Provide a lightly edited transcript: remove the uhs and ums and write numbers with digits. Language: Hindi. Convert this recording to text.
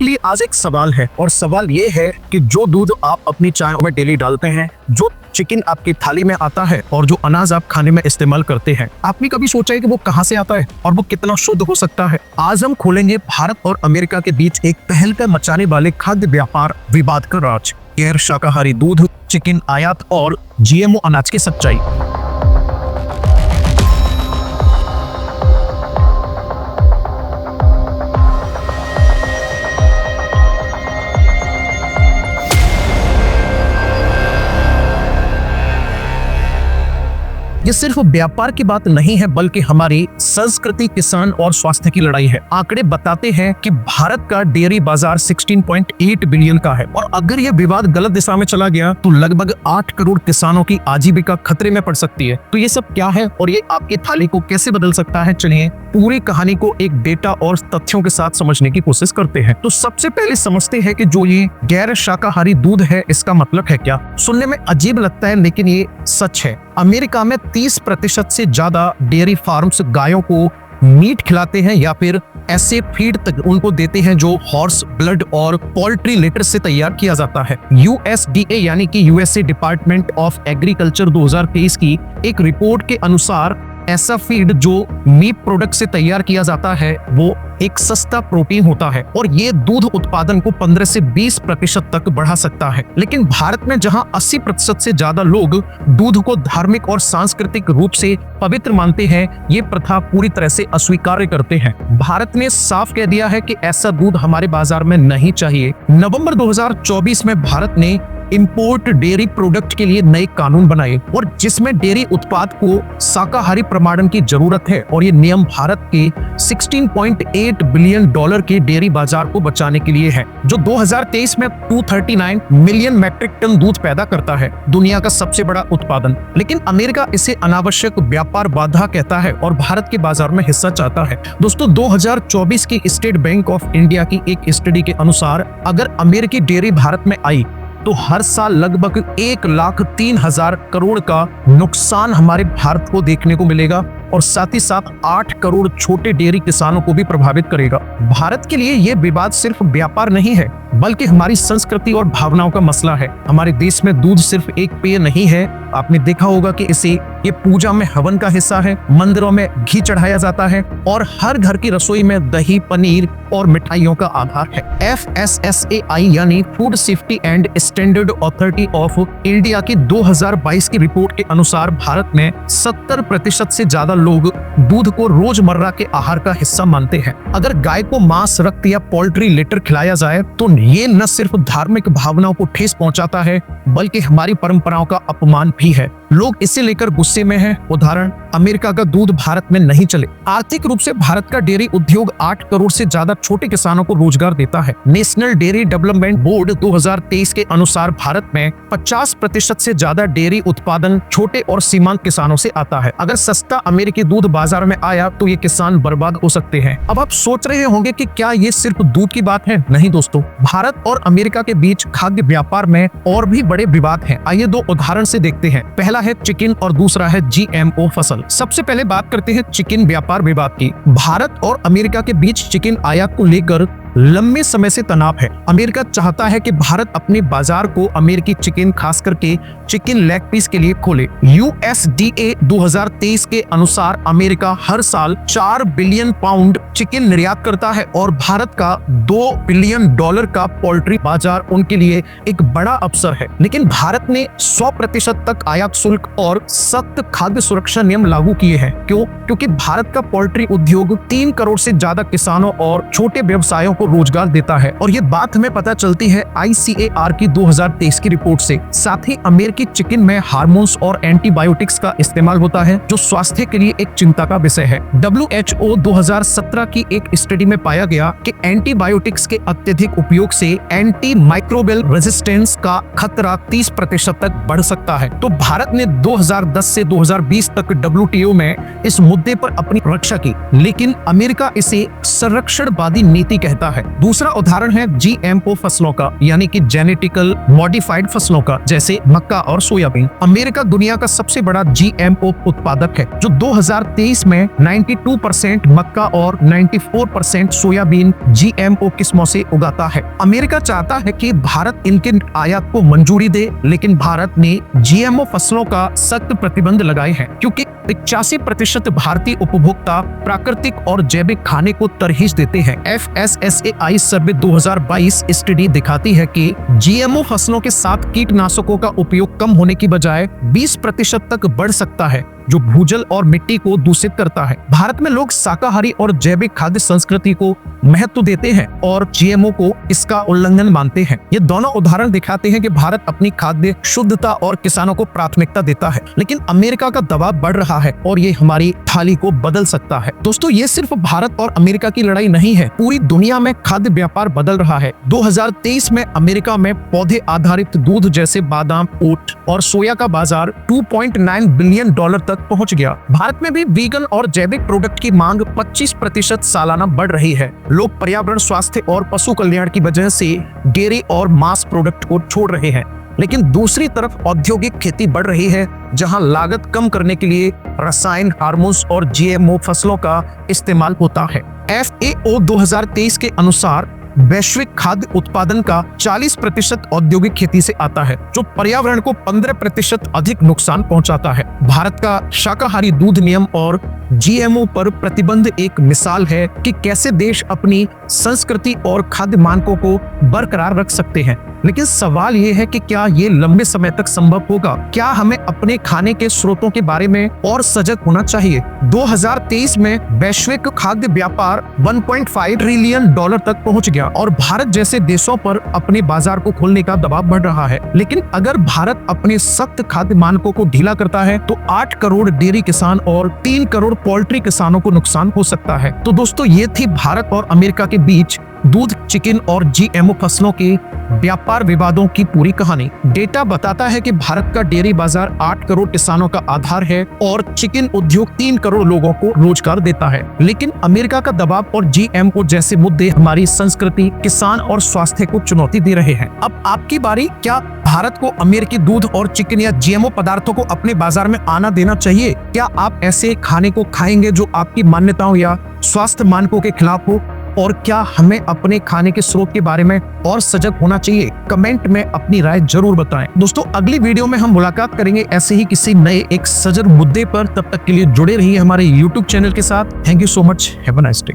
आपके लिए आज एक सवाल है और सवाल ये है कि जो दूध आप अपनी चाय में डेली डालते हैं, जो चिकन आपकी थाली में आता है और जो अनाज आप खाने में इस्तेमाल करते हैं, आपने कभी सोचा है कि वो कहां से आता है और वो कितना शुद्ध हो सकता है? आज हम खोलेंगे भारत और अमेरिका के बीच एक तहलका मचाने वाले खाद्य व्यापार विवाद का राज, गैर शाकाहारी दूध, चिकन आयात और जीएमओ अनाज की सच्चाई। ये सिर्फ व्यापार की बात नहीं है, बल्कि हमारी संस्कृति, किसान और स्वास्थ्य की लड़ाई है। आंकड़े बताते हैं कि भारत का डेयरी बाजार 16.8 बिलियन का है और अगर यह विवाद गलत दिशा में चला गया तो लगभग 8 करोड़ किसानों की आजीविका खतरे में पड़ सकती है। तो ये सब क्या है और ये आपकी थाली को कैसे बदल सकता है? चलिए पूरी कहानी को एक डेटा और तथ्यों के साथ समझने की कोशिश करते हैं। तो सबसे पहले समझते हैं कि जो ये गैर शाकाहारी दूध है, इसका मतलब है क्या? सुनने में अजीब लगता है लेकिन ये सच है। अमेरिका में 30% से ज्यादा डेयरी फार्म्स गायों को मीट खिलाते हैं या फिर ऐसे फीड तक उनको देते हैं जो हॉर्स ब्लड और पोल्ट्री लिटर से तैयार किया जाता है। USDA यानी कि यूएसए डिपार्टमेंट ऑफ एग्रीकल्चर 2023 की एक रिपोर्ट के अनुसार ऐसा फीड जो मीट प्रोडक्ट से तैयार किया जाता है वो एक सस्ता प्रोटीन होता है और ये दूध उत्पादन को 15 से 20% तक बढ़ा सकता है। लेकिन भारत में जहां 80% से ज्यादा लोग दूध को धार्मिक और सांस्कृतिक रूप से पवित्र मानते हैं, ये प्रथा पूरी तरह से अस्वीकार करते हैं। भारत ने साफ कह दिया है कि ऐसा दूध हमारे बाजार में नहीं चाहिए। नवंबर 2024 में भारत ने इंपोर्ट डेयरी प्रोडक्ट के लिए नए कानून बनाए और जिसमें डेयरी उत्पाद को शाकाहारी प्रमाणन की जरूरत है और ये नियम भारत के 16.8 बिलियन डॉलर के डेयरी बाजार को बचाने के लिए है, जो 2023 में 239 मिलियन मैट्रिक टन दूध पैदा करता है, दुनिया का सबसे बड़ा उत्पादन। लेकिन अमेरिका इसे अनावश्यक व्यापार बाधा कहता है और भारत के बाजार में हिस्सा चाहता है। दोस्तों, 2024 की स्टेट बैंक ऑफ इंडिया की एक स्टडी के अनुसार अगर अमेरिकी डेयरी भारत में आई तो हर साल लगभग 1,03,000 करोड़ का नुकसान हमारे भारत को देखने को मिलेगा और साथ ही साथ 8 करोड़ छोटे डेयरी किसानों को भी प्रभावित करेगा। भारत के लिए यह विवाद सिर्फ व्यापार नहीं है, बल्कि हमारी संस्कृति और भावनाओं का मसला है। हमारे देश में दूध सिर्फ एक पेय नहीं है, आपने देखा होगा कि इसे ये पूजा में हवन का हिस्सा है, मंदिरों में घी चढ़ाया जाता है और हर घर की रसोई में दही, पनीर और मिठाइयों का आधार है। FSSAI यानी food safety and standard authority of India की 2022 की रिपोर्ट के अनुसार भारत में 70% से ज्यादा लोग दूध को रोजमर्रा के आहार का हिस्सा मानते हैं। अगर गाय को मांस, रक्त या पोल्ट्री लिटर खिलाया जाए तो ये न सिर्फ धार्मिक भावनाओं को ठेस पहुंचाता है, बल्कि हमारी परंपराओं का अपमान भी है। लोग इसे लेकर गुस्से में हैं। उदाहरण, अमेरिका का दूध भारत में नहीं चले। आर्थिक रूप से भारत का डेयरी उद्योग 8 करोड़ से ज्यादा छोटे किसानों को रोजगार देता है। नेशनल डेयरी डेवलपमेंट बोर्ड 2023 के अनुसार भारत में 50% से ज्यादा डेयरी उत्पादन छोटे और सीमांत किसानों से आता है। अगर सस्ता अमेरिकी दूध बाजार में आया तो ये किसान बर्बाद हो सकते हैं। अब आप सोच रहे होंगे कि क्या ये सिर्फ दूध की बात है? नहीं दोस्तों, भारत और अमेरिका के बीच खाद्य व्यापार में और भी बड़े विवाद हैं। आइए 2 उदाहरण से देखते हैं। पहला है चिकन और दूसरा है GMO फसल। सबसे पहले बात करते हैं चिकन व्यापार विवाद की। भारत और अमेरिका के बीच चिकन आयात को लेकर लंबे समय से तनाव है। अमेरिका चाहता है कि भारत अपने बाजार को अमेरिकी चिकन, खास करके चिकन लेग पीस के लिए खोले। USDA 2023 के अनुसार अमेरिका हर साल 4 बिलियन पाउंड चिकन निर्यात करता है और भारत का $2 बिलियन का पोल्ट्री बाजार उनके लिए एक बड़ा अवसर है। लेकिन भारत ने 100% तक आयात शुल्क और सख्त खाद्य सुरक्षा नियम लागू किए हैं। क्यों? क्योंकि भारत का पोल्ट्री उद्योग 3 करोड़ से ज्यादा किसानों और छोटे व्यवसायों को रोजगार देता है और ये बात हमें पता चलती है ICAR की 2023 की रिपोर्ट से। साथ ही अमेरिकी चिकन में हार्मोन्स और एंटीबायोटिक्स का इस्तेमाल होता है, जो स्वास्थ्य के लिए एक चिंता का विषय है। WHO 2017 की एक स्टडी में पाया गया कि एंटीबायोटिक्स के अत्यधिक उपयोग से एंटी माइक्रोबियल रेजिस्टेंस का खतरा 30% तक बढ़ सकता है। तो भारत ने 2010 से 2020 तक WTO में इस मुद्दे पर अपनी रक्षा की, लेकिन अमेरिका इसे संरक्षणवादी नीति कहता है। दूसरा उदाहरण है जीएमओ फसलों का, यानी कि जेनेटिकल मॉडिफाइड फसलों का, जैसे मक्का और सोयाबीन। अमेरिका दुनिया का सबसे बड़ा जीएमओ उत्पादक है, जो 2023 में 92% मक्का और 94% सोयाबीन जीएमओ किस्मों से उगाता है। अमेरिका चाहता है कि भारत इनके आयात को मंजूरी दे, लेकिन भारत ने जीएमओ फसलों का सख्त प्रतिबंध लगाए हैं, क्योंकि 85% भारतीय उपभोक्ता प्राकृतिक और जैविक खाने को तरजीह देते हैं। FSSAI सर्वे 2022 स्टडी दिखाती है कि जीएमओ फसलों के साथ कीटनाशकों का उपयोग कम होने की बजाय 20% तक बढ़ सकता है, जो भूजल और मिट्टी को दूषित करता है। भारत में लोग शाकाहारी और जैविक खाद्य संस्कृति को महत्व देते हैं और जीएमओ को इसका उल्लंघन मानते हैं। ये दोनों उदाहरण दिखाते हैं कि भारत अपनी खाद्य शुद्धता और किसानों को प्राथमिकता देता है, लेकिन अमेरिका का दबाव बढ़ रहा है और ये हमारी थाली को बदल सकता है। दोस्तों, ये सिर्फ भारत और अमेरिका की लड़ाई नहीं है, पूरी दुनिया में खाद्य व्यापार बदल रहा है। 2023 में अमेरिका में पौधे आधारित दूध जैसे बादाम, ओट और सोया का बाजार $2.9 बिलियन तक पहुंच गया। भारत में भी वीगन और जैविक प्रोडक्ट की मांग 25% सालाना बढ़ रही है। लोग पर्यावरण, स्वास्थ्य और पशु कल्याण की वजह से डेयरी और मांस प्रोडक्ट को छोड़ रहे हैं, लेकिन दूसरी तरफ औद्योगिक खेती बढ़ रही है, जहां लागत कम करने के लिए रसायन, हार्मोन्स और जीएमओ फसलों का इस्तेमाल होता है। FAO 2023 के अनुसार वैश्विक खाद्य उत्पादन का 40% औद्योगिक खेती से आता है, जो पर्यावरण को 15% अधिक नुकसान पहुंचाता है। भारत का शाकाहारी दूध नियम और जीएमओ पर प्रतिबंध एक मिसाल है कि कैसे देश अपनी संस्कृति और खाद्य मानकों को बरकरार रख सकते हैं। लेकिन सवाल ये है कि क्या ये लंबे समय तक संभव होगा? क्या हमें अपने खाने के स्रोतों के बारे में और सजग होना चाहिए? 2023 में वैश्विक खाद्य व्यापार $1.5 ट्रिलियन तक पहुंच गया और भारत जैसे देशों पर अपने बाजार को खोलने का दबाव बढ़ रहा है। लेकिन अगर भारत अपने सख्त खाद्य मानकों को ढीला करता है तो 8 करोड़ डेयरी किसान और 3 करोड़ पोल्ट्री किसानों को नुकसान हो सकता है। तो दोस्तों, ये थी भारत और अमेरिका के बीच दूध, चिकन और जीएमओ फसलों के व्यापार विवादों की पूरी कहानी। डेटा बताता है कि भारत का डेयरी बाजार 8 करोड़ किसानों का आधार है और चिकन उद्योग 3 करोड़ लोगों को रोजगार देता है। लेकिन अमेरिका का दबाव और जीएमओ जैसे मुद्दे हमारी संस्कृति, किसान और स्वास्थ्य को चुनौती दे रहे हैं। अब आपकी बारी। क्या भारत को अमेरिकी दूध और चिकन या जीएमओ पदार्थों को अपने बाजार में आना देना चाहिए? क्या आप ऐसे खाने को खाएंगे जो आपकी मान्यताओं या स्वास्थ्य मानकों के खिलाफ हो? और क्या हमें अपने खाने के स्रोत के बारे में और सजग होना चाहिए? कमेंट में अपनी राय जरूर बताएं। दोस्तों, अगली वीडियो में हम मुलाकात करेंगे ऐसे ही किसी नए एक सजग मुद्दे पर। तब तक के लिए जुड़े रहिए हमारे YouTube चैनल के साथ। Thank you so much. Have a nice day.